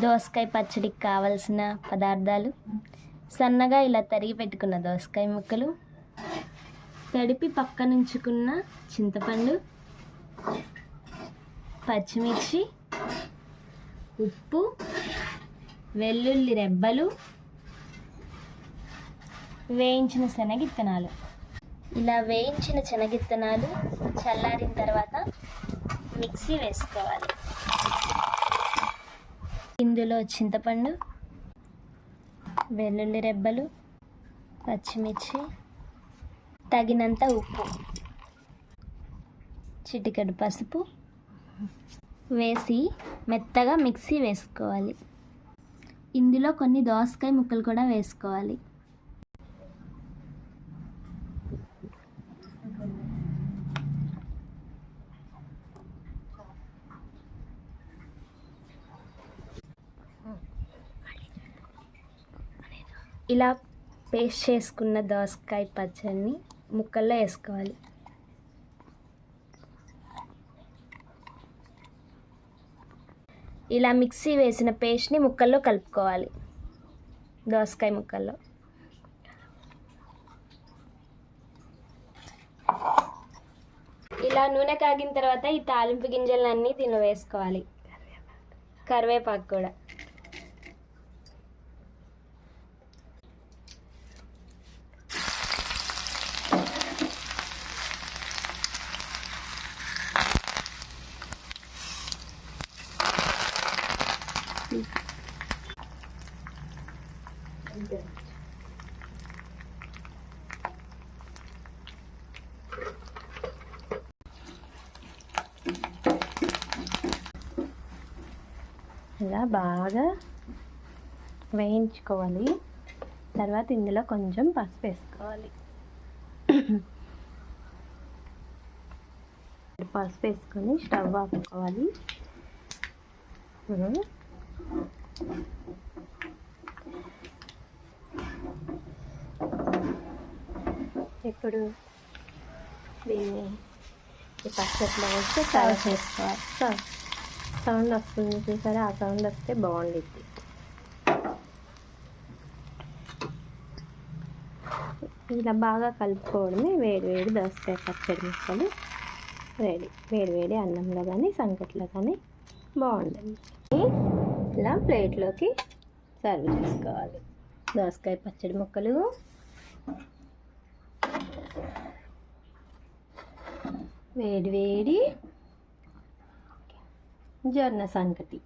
దోసకాయ పచ్చడికి కావలసిన పదార్థాలు: సన్నగా ఇలా తరిగి పెట్టుకున్న దోసకాయ ముక్కలు, తడిపి పక్కనుంచుకున్న చింతపండు, పచ్చిమిర్చి, ఉప్పు, వెల్లుల్లి రెబ్బలు, వేయించిన శనగిత్తనాలు. ఇలా వేయించిన శనగిత్తనాలు చల్లారిన తర్వాత మిక్సీ వేసుకోవాలి. ఇందులో చింతపండు, వెల్లుల్లి రెబ్బలు, పచ్చిమిర్చి, తగినంత ఉప్పు, చిటికెడు పసుపు వేసి మెత్తగా మిక్సీ వేసుకోవాలి. ఇందులో కొన్ని దోసకాయ ముక్కలు కూడా వేసుకోవాలి. ఇలా పేస్ట్ చేసుకున్న దోసకాయ పచ్చడిని ముక్కల్లో వేసుకోవాలి. ఇలా మిక్సీ వేసిన పేస్ట్ని ముక్కల్లో కలుపుకోవాలి. దోసకాయ ముక్కల్లో ఇలా నూనె కాగిన తర్వాత ఈ తాలింపు గింజలన్నీ దీనిలో వేసుకోవాలి. కరివేపాకు కూడా. ఇలా బాగా వేయించుకోవాలి. తర్వాత ఇందులో కొంచెం పసుపు వేసుకోవాలి. పసుపు వేసుకొని స్టవ్ ఆపుకోవాలి. ఇప్పుడు దీన్ని ఈ పచ్చట్లో వేస్తే సర్వ్ చేసుకోవాలి. సౌండ్ వస్తుంది చూసారా? ఆ సౌండ్ వస్తే బాగుండిద్ది. ఇలా బాగా కలుపుకోవడమే. వేడి వేడి దోసకాయ పచ్చడి ముక్కలు రెడీ. వేడి వేడి అన్నంలో కానీ సంకట్లో కానీ బాగుంటుంది. ఇలా ప్లేట్లోకి సర్వ్ చేసుకోవాలి. దోసకాయ పచ్చడి ముక్కలు వేడి వేడి జొన్న సంకటి.